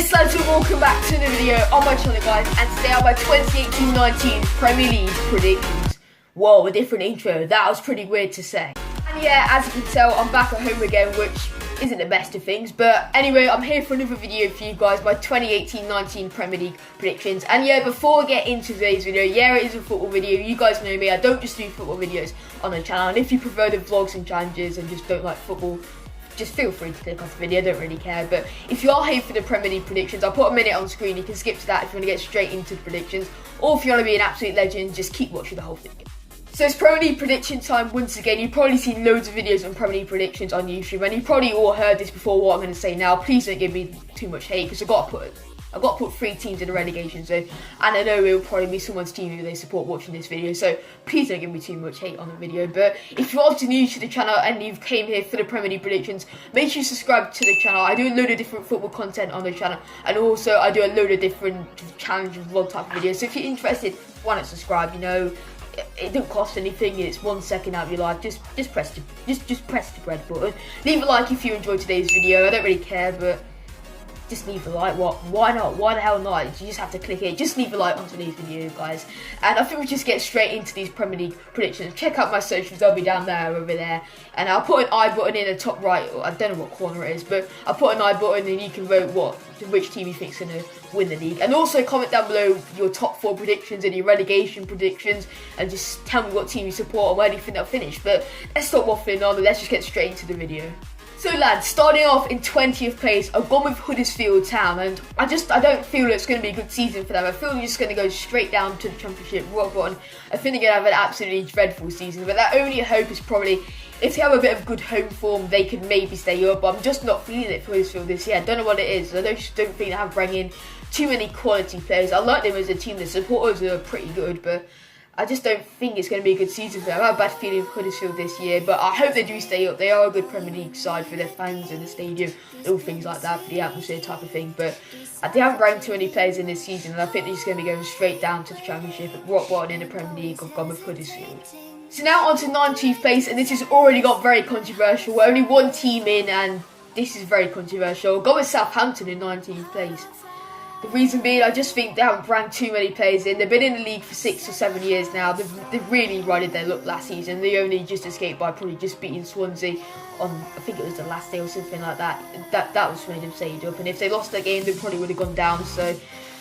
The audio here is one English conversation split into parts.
Yes lads, and welcome back to another video on my channel guys, and today are my 2018-19 Premier League predictions. Whoa, a different intro, that was pretty weird to say. And yeah, as you can tell, I'm back at home again, which isn't the best of things, but anyway, I'm here for another video for you guys, my 2018-19 Premier League predictions. And yeah, before I get into today's video, yeah, it is a football video. You guys know me, I don't just do football videos on the channel, and if you prefer the vlogs and challenges and just don't like football, just feel free to click off the video, I don't really care. But if you are here for the Premier League predictions, I'll put a minute on screen, you can skip to that if you want to get straight into the predictions, or if you want to be an absolute legend, just keep watching the whole thing. So it's Premier League prediction time once again. You've probably seen loads of videos on Premier League predictions on YouTube, and you've probably all heard this before, what I'm going to say now. Please don't give me too much hate, because I've got to put 3 teams in the relegation zone, and I know it will probably be someone's team who they support watching this video, so please don't give me too much hate on the video. But if you're also new to the channel and you've came here for the Premier League predictions, make sure you subscribe to the channel. I do a load of different football content on the channel, and also I do a load of different challenges, vlog type of videos, so if you're interested, why not subscribe? You know, it don't cost anything, it's 1 second out of your life. Just press the red button. Leave a like if you enjoyed today's video. I don't really care, but just leave a like. Why not? Why the hell not? You just have to click it. Just leave a like on today's video, guys. And I think we just get straight into these Premier League predictions. Check out my socials, they'll be down there, over there. And I'll put an I button in the top right. I don't know what corner it is, but I'll put an I button and you can vote which team you think's going to win the league. And also comment down below your top 4 predictions and your relegation predictions, and just tell me what team you support and where do you think they'll finish. But let's stop waffling on and let's just get straight into the video. So lads, starting off in 20th place, I've gone with Huddersfield Town, and I don't feel it's going to be a good season for them. I feel they're just going to go straight down to the Championship, rock bottom. I think they're going to have an absolutely dreadful season, but their only hope is probably, if they have a bit of good home form, they could maybe stay up. But I'm just not feeling it for Huddersfield this year. I don't know what it is. I just don't think they have bring in too many quality players. I like them as a team, the supporters are pretty good, but I just don't think it's going to be a good season for them. I have a bad feeling for Huddersfield this year, but I hope they do stay up. They are a good Premier League side for their fans and the stadium, all things like that, for the atmosphere type of thing. But they haven't brought too many players in this season, and I think they're just going to be going straight down to the Championship, rock bottom in the Premier League. I've gone with Huddersfield. So now on to 19th place, and this has already got very controversial. We're only one team in, and this is very controversial. I've gone with Southampton in 19th place. The reason being, I just think they haven't brought too many players in. They've been in the league for 6 or 7 years now. They've really ridden their luck last season. They only just escaped by probably just beating Swansea on, I think it was the last day or something like that. That was made them stayed up. And if they lost that game, they probably would have gone down. So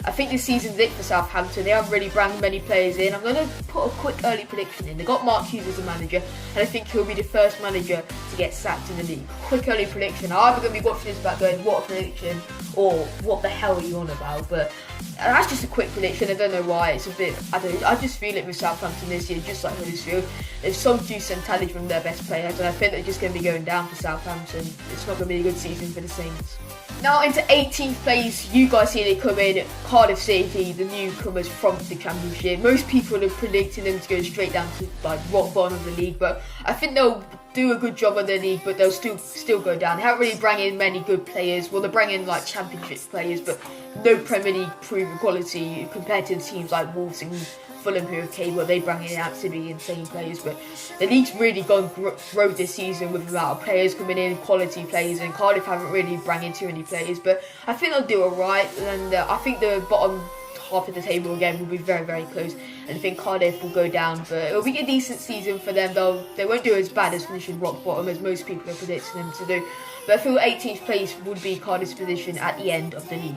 I think this season's it for Southampton. They haven't really brought many players in. I'm going to put a quick early prediction in. They got Mark Hughes as a manager, and I think he'll be the first manager to get sacked in the league. Quick early prediction. I'm either going to be watching this back going, what a prediction, or what the hell are you on about? But that's just a quick prediction. I don't know why. It's a bit, I just feel it with Southampton this year, just like Huddersfield. There's some juice and talent from their best players, and I think they're just going to be going down for Southampton. It's not going to be a good season for the Saints. Now into 18th place, you guys see it coming, Cardiff City, the newcomers from the Championship. Most people are predicting them to go straight down to like rock bottom of the league, but I think they'll do a good job on the league, but they'll still go down. They haven't really brought in many good players. Well, they bring in like Championship players, but no Premier League proven quality compared to the teams like Wolves and Fulham who have came, where they bring in absolutely insane players. But the league's really gone road this season with the amount of players coming in, quality players, and Cardiff haven't really brought in too many players, but I think they'll do alright, and I think the bottom half of the table again will be very, very close, and I think Cardiff will go down, but it'll be a decent season for them. They won't do as bad as finishing rock bottom as most people are predicting them to do, but I feel 18th place would be Cardiff's position at the end of the league.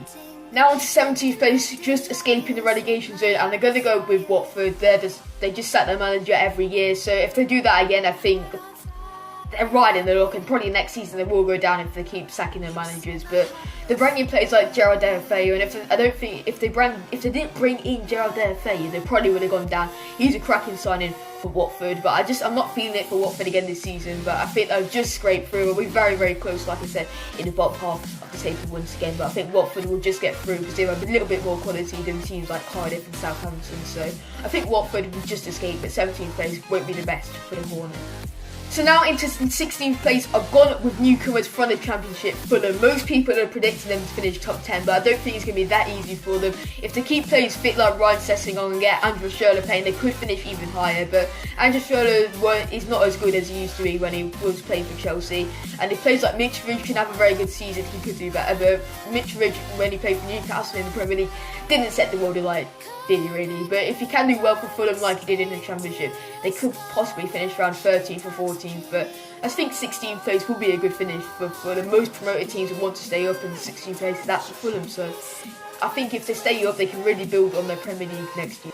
Now on to 17th place, just escaping the relegation zone, and they're going to go with Watford. They just sack their manager every year, so if they do that again, I think they're riding the luck, and probably next season they will go down if they keep sacking their managers. But they're bringing in players like Gerald Deulofeu, and if they didn't bring in Gerald Deulofeu, they probably would have gone down. He's a cracking signing for Watford, but I'm not feeling it for Watford again this season. But I think they'll just scrape through. We'll be very, very close, like I said, in the bottom half of the table once again. But I think Watford will just get through because they have a little bit more quality than teams like Cardiff and Southampton. So I think Watford will just escape, but 17th place won't be the best for the Hornets. So now into 16th place, I've gone with newcomers from the Championship. Fulham. Most people are predicting them to finish top 10, but I don't think it's going to be that easy for them. If they keep players fit like Ryan Sessegnon and get Andrew Schürrle playing, they could finish even higher. But Andrew Schürrle is not as good as he used to be when he was playing for Chelsea. And if players like Mitrovic can have a very good season, he could do better. But Mitrovic, when he played for Newcastle in the Premier League, didn't set the world alight, did he really? But if he can do well for Fulham like he did in the Championship, they could possibly finish around 13th or 14th. But I think 16th place will be a good finish for Fulham. Most promoted teams would want to stay up in the 16th place, that's for Fulham. So I think if they stay up, they can really build on their Premier League next year.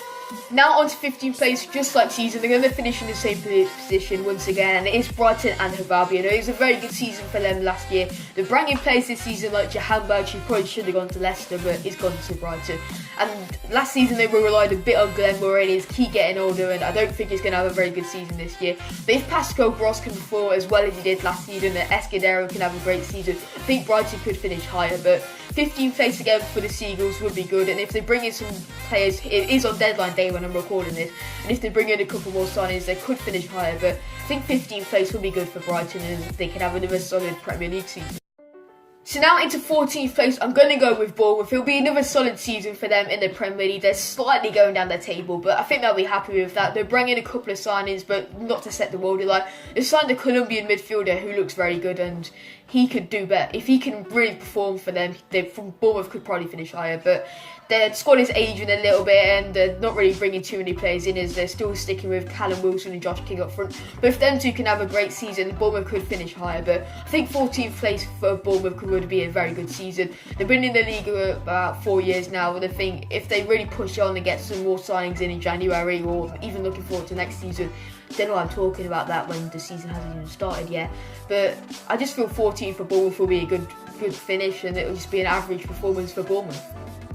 Now on to 15th place, just like season, they're going to finish in the same position once again, and it is Brighton and Hababi. It was a very good season for them last year. They're bringing players this season like Jahanberg, who probably should have gone to Leicester, but he's gone to Brighton. And last season they were relied a bit on Glenn Murray, he's keep getting older, and I don't think he's going to have a very good season this year. But if Pascal Gross can perform as well as he did last season, and Escudero can have a great season, I think Brighton could finish higher. But 15th place again for the Seagulls would be good, and if they bring in some players, it is on deadline day when I'm recording this, and if they bring in a couple more signings, they could finish higher. But I think 15th place would be good for Brighton, and they can have another solid Premier League season. So now into 14th place, I'm going to go with Bournemouth. It'll be another solid season for them in the Premier League. They're slightly going down the table, but I think they'll be happy with that. They're bringing a couple of signings, but not to set the world alight. They signed a Colombian midfielder who looks very good, and he could do better. If he can really perform for them, Bournemouth could probably finish higher, but their squad is aging a little bit, and they're not really bringing too many players in, as they're still sticking with Callum Wilson and Josh King up front. But if them two can have a great season, Bournemouth could finish higher. But I think 14th place for Bournemouth would be a very good season. They've been in the league about 4 years now, and I think if they really push on and get some more signings in January, or even looking forward to next season, don't know why I'm talking about that when the season hasn't even started yet. But I just feel 14th for Bournemouth will be a good finish, and it will just be an average performance for Bournemouth.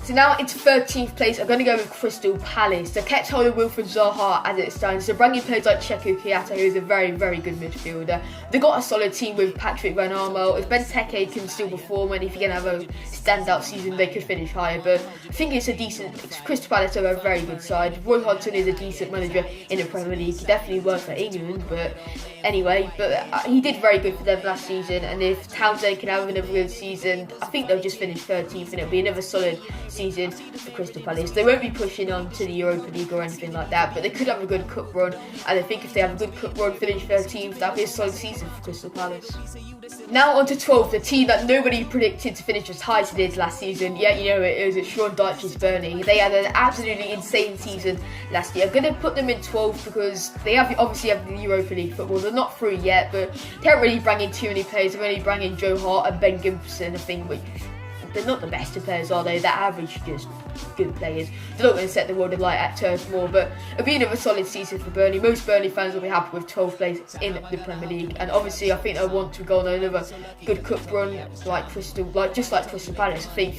So now into 13th place, I'm going to go with Crystal Palace. They kept hold of Wilfried Zaha as it stands. They're bringing players like Checo Kiata, who is a very, very good midfielder. They've got a solid team with Patrick Van Armel. If Benteke can still perform, and if he can have a standout season, they could finish higher. But I think it's a decent... Crystal Palace are a very good side. Roy Hodgson is a decent manager in the Premier League. He definitely worked for England, but anyway, he did very good for them last season. And if Townsend can have another good season, I think they'll just finish 13th, and it'll be another solid season for Crystal Palace. They won't be pushing on to the Europa League or anything like that, but they could have a good cup run, and I think if they have a good cup run, finish 13th, that'll be a solid season for Crystal Palace. Now on to 12th, the team that nobody predicted to finish as high as they did last season. Yeah, you know it was Sean Dyche's Burnley. They had an absolutely insane season last year. I'm going to put them in 12th because they obviously have the Europa League football. They're not through yet, but they haven't really brought in too many players. They've only brought in Joe Hart and Ben Gibson, I think, which they're not the best of players, are they? They're average, just good players. They're not going to set the world alight at Turf Moor, but it'll be another solid season for Burnley. Most Burnley fans will be happy with 12th place in the Premier League, and obviously I think they'll want to go on another good cup run just like Crystal Palace. I think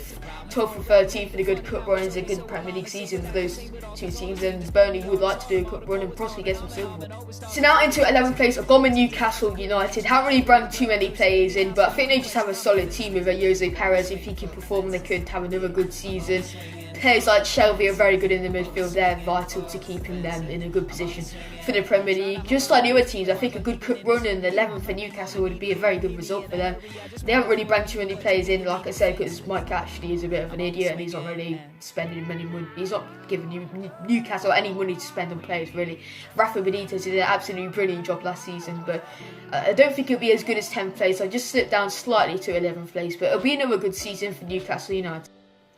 12th and 13th for the good cup run is a good Premier League season for those two teams, and Burnley would like to do a cup run and possibly get some silver. So now into 11th place, I've gone with Newcastle United. Haven't really brought too many players in, but I think they just have a solid team with Jose Perez. If he can perform, they could have another good season. Players like Shelby are very good in the midfield. They're vital to keeping them in a good position for the Premier League. Just like the other teams, I think a good cup run in 11th for Newcastle would be a very good result for them. They haven't really brought too many players in, like I said, because Mike Ashley is a bit of an idiot and he's not really spending many money. He's not giving Newcastle any money to spend on players, really. Rafa Benitez did an absolutely brilliant job last season, but I don't think it'll be as good as 10th place. I just slipped down slightly to 11th place, but it'll be another good season for Newcastle United.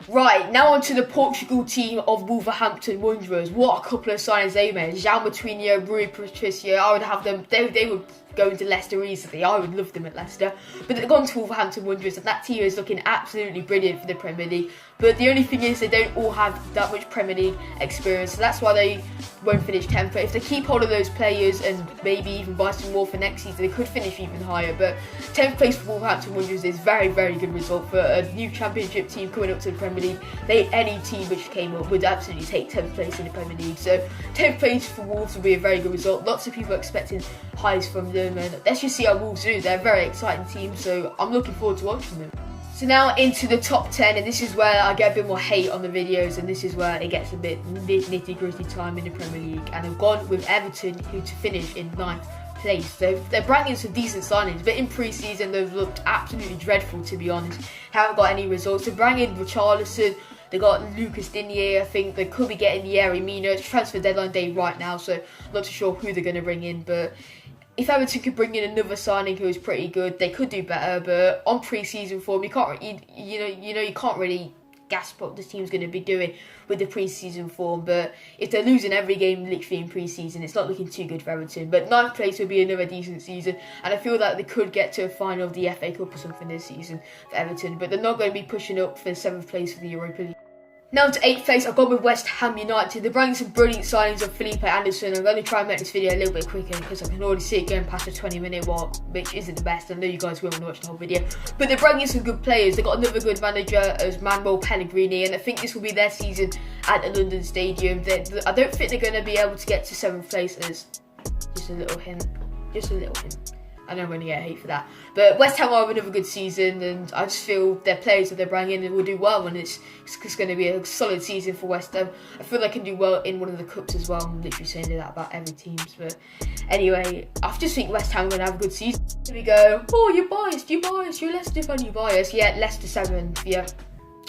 Right, now on to the Portugal team of Wolverhampton Wanderers. What a couple of signings they made. João Moutinho, Rui Patricio, I would have them, they would go into Leicester easily. I would love them at Leicester. But they've gone to Wolverhampton Wanderers, and that team is looking absolutely brilliant for the Premier League. But the only thing is they don't all have that much Premier League experience, so that's why they won't finish 10th. But if they keep hold of those players and maybe even buy some more for next season, they could finish even higher. But 10th place for Wolverhampton Wanderers is very, very good result for a new Championship team coming up to the Premier League. Any team which came up would absolutely take 10th place in the Premier League. So 10th place for Wolves will be a very good result. Lots of people are expecting highs from them, and let's just see how Wolves do. They're a very exciting team, so I'm looking forward to watching them. So now into the top 10, and this is where I get a bit more hate on the videos, and this is where it gets a bit nitty gritty time in the Premier League. And I've gone with Everton, who to finish in 9th place. They're bringing some decent signings, but in pre-season they've looked absolutely dreadful, to be honest. Haven't got any results. They're bringing Richarlison. They got Lucas Digne. I think they could be getting Yerry Mina. It's transfer deadline day right now, so I'm not too sure who they're going to bring in. But if Everton could bring in another signing who is pretty good, they could do better. But on pre-season form, you can't really gasp what the team's going to be doing with the pre-season form. But if they're losing every game literally in pre-season, it's not looking too good for Everton. But 9th place would be another decent season, and I feel like they could get to a final of the FA Cup or something this season for Everton. But they're not going to be pushing up for 7th place for the Europa League. Now to 8th place, I've gone with West Ham United. They're bringing some brilliant signings of Felipe Anderson. I'm going to try and make this video a little bit quicker because I can already see it going past the 20-minute mark, which isn't the best. I know you guys won't want to watch the whole video. But they're bringing some good players. They've got another good manager as Manuel Pellegrini, and I think this will be their season at the London Stadium. I don't think they're going to be able to get to 7th place, as just a little hint. Just a little hint. I know I'm going to get hate for that. But West Ham will have another good season, and I just feel their players that they're bringing in will do well, and it's going to be a solid season for West Ham. I feel they can do well in one of the cups as well. I'm literally saying that about every team. But anyway, I just think West Ham are going to have a good season. Here we go. Oh, you're biased. You're Leicester fan, you're biased. Yeah, Leicester 7th. Yeah.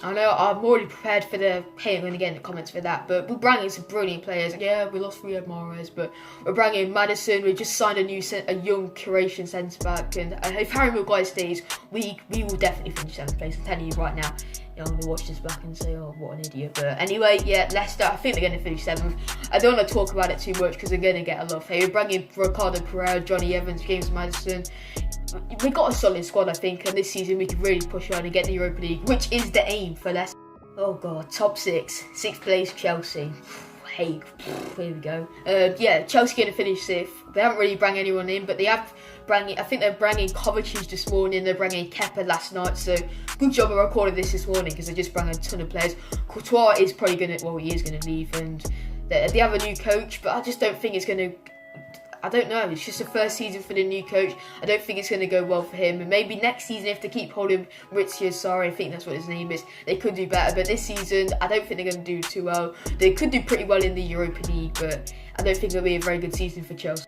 I know I'm already prepared for the hate I'm going to get in the comments for that, but we're bringing some brilliant players. Yeah, we lost Riyad Mahrez, but we're bringing Maddison. We just signed a young Croatian centre-back, and if Harry Maguire stays, we will definitely finish 7th place. I'm telling you right now. I'm going to watch this back and say, oh, what an idiot. But anyway, yeah, Leicester, I think they're going to finish 7th. I don't want to talk about it too much because they're going to get a lot of hate. We're bringing Ricardo Pereira, Johnny Evans, James Maddison. We got a solid squad, I think, and this season we could really push on and get the Europa League, which is the aim for Leicester. Oh god, top 6, 6th place Chelsea. Hey, here we go. Yeah, Chelsea going to finish 6th. They haven't really brought anyone in, but they have bringing. I think they're bringing Kovacic this morning. They're bringing Kepa last night. So good job of recording this morning because they just brought a ton of players. Courtois is probably going to, well, he is going to leave, and they have a new coach, but I just don't think it's going to. I don't know, it's just the first season for the new coach. I don't think it's going to go well for him. And maybe next season, if they keep holding Maurizio Sarri, I think that's what his name is, they could do better. But this season, I don't think they're going to do too well. They could do pretty well in the Europa League, but I don't think it'll be a very good season for Chelsea.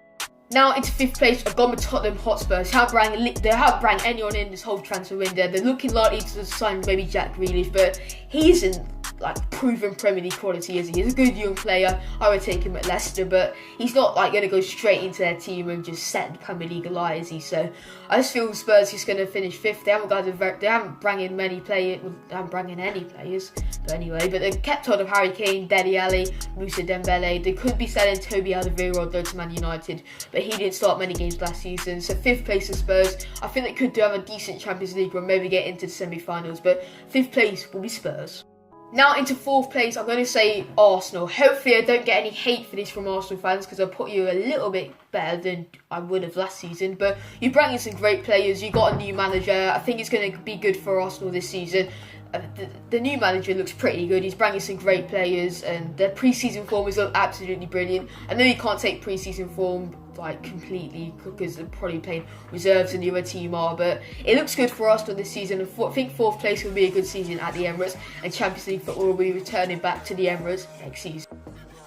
Now into 5th place, I've gone with Tottenham Hotspurs. They haven't brought anyone in this whole transfer window. They're looking likely to sign maybe Jack Grealish, but he isn't like proven Premier League quality, is he? He's a good young player. I would take him at Leicester, but he's not like going to go straight into their team and just set the Premier League alight, is he? So I just feel Spurs is going to finish 5th. They haven't brought in many players. Well, they haven't brought in any players. But anyway, but they've kept hold of Harry Kane, Dele Alli, Moussa Dembele. They could be selling Toby Alderweireld to Man United, but he didn't start many games last season. So 5th place for Spurs. I think they could do have a decent Champions League run, maybe get into the semi-finals, but 5th place will be Spurs. Now into 4th place, I'm going to say Arsenal. Hopefully I don't get any hate for this from Arsenal fans because I put you a little bit better than I would have last season. But you brought in some great players, you got a new manager. I think it's going to be good for Arsenal this season. The new manager looks pretty good. He's bringing some great players, and their pre-season form is absolutely brilliant. I know you can't take pre-season form like completely because they're probably playing reserves and the other team are, but it looks good for Arsenal this season. I think 4th place will be a good season at the Emirates, and Champions League football will be returning back to the Emirates next season.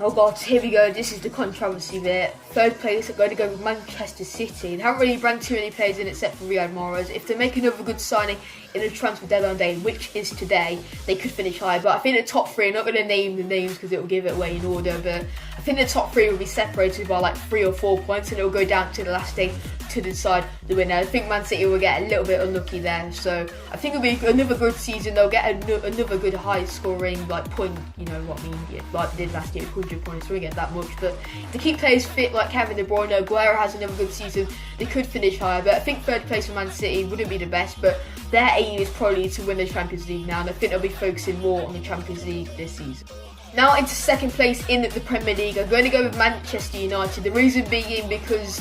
Oh god, here we go. This is the controversy bit. 3rd place, I'm going to go with Manchester City. They haven't really brought too many players in except for Riyad Mahrez. If they make another good signing in the transfer deadline day, which is today, they could finish high. But I think the top 3, I'm not going to name the names because it will give it away in order, but I think the top 3 will be separated by like 3 or 4 points, and it will go down to the last day to decide the winner. I think Man City will get a little bit unlucky there, so I think it'll be another good season. They'll get another good high scoring like point, you know what I mean, yeah, like they did last year, 100 points. We get that much, but if they keep players fit like Kevin De Bruyne, Aguero has another good season, they could finish higher. But I think 3rd place for Man City wouldn't be the best, but their aim is probably to win the Champions League now, and I think they'll be focusing more on the Champions League this season. Now into 2nd place in the Premier League, I'm going to go with Manchester United. The reason being because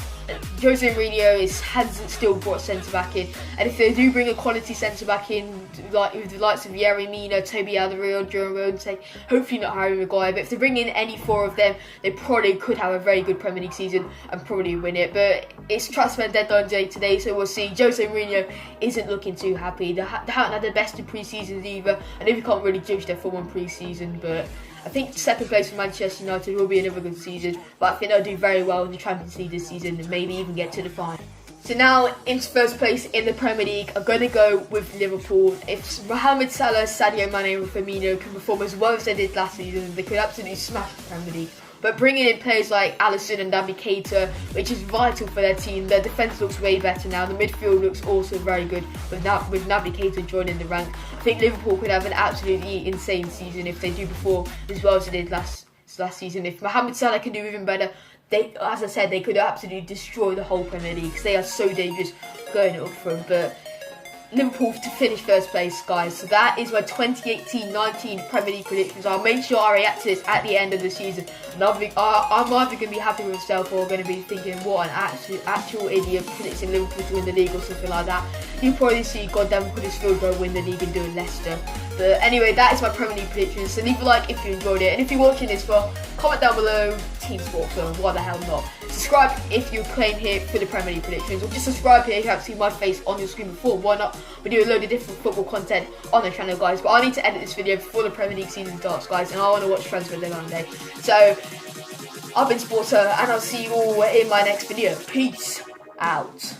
Jose Mourinho hasn't still brought centre-back in, and if they do bring a quality centre-back in, like with the likes of Yerry Mina, Toby Alderweireld, Jerome Boateng, hopefully not Harry Maguire, but if they bring in any 4 of them, they probably could have a very good Premier League season and probably win it. But it's transfer deadline day today, so we'll see. Jose Mourinho isn't looking too happy. They haven't had the best in pre-seasons either. I know we can't really judge their form on pre-season, but I think 2nd place for Manchester United will be another good season, but I think they'll do very well in the Champions League this season and maybe even get to the final. So now into first place in the Premier League, I'm going to go with Liverpool. If Mohamed Salah, Sadio Mane and Firmino can perform as well as they did last season, they could absolutely smash the Premier League. But bringing in players like Alisson and Naby Keita, which is vital for their team, their defence looks way better now. The midfield looks also very good with Naby Keita joining the rank. I think Liverpool could have an absolutely insane season if they do perform as well as they did last season. If Mohamed Salah can do even better, as I said, they could absolutely destroy the whole Premier League because they are so dangerous going up front. But Liverpool to finish first place, guys. So that is my 2018-19 Premier League predictions. I'll make sure I react to this at the end of the season. And I'm either going to be happy with myself or going to be thinking, what an actual idiot predicting Liverpool to win the league or something like that. You'll probably see goddamn Huddersfield go win the league and do Leicester. But anyway, that is my Premier League predictions. So leave a like if you enjoyed it. And if you're watching this for, comment down below, Team SPORTSA, why the hell not. Subscribe if you're playing here for the Premier League predictions, or just subscribe here if you haven't seen my face on your screen before. Why not? We do a load of different football content on the channel, guys. But I need to edit this video before the Premier League season starts, guys, and I want to watch Transfer Day. So, I've been SPORTSA, and I'll see you all in my next video. Peace out.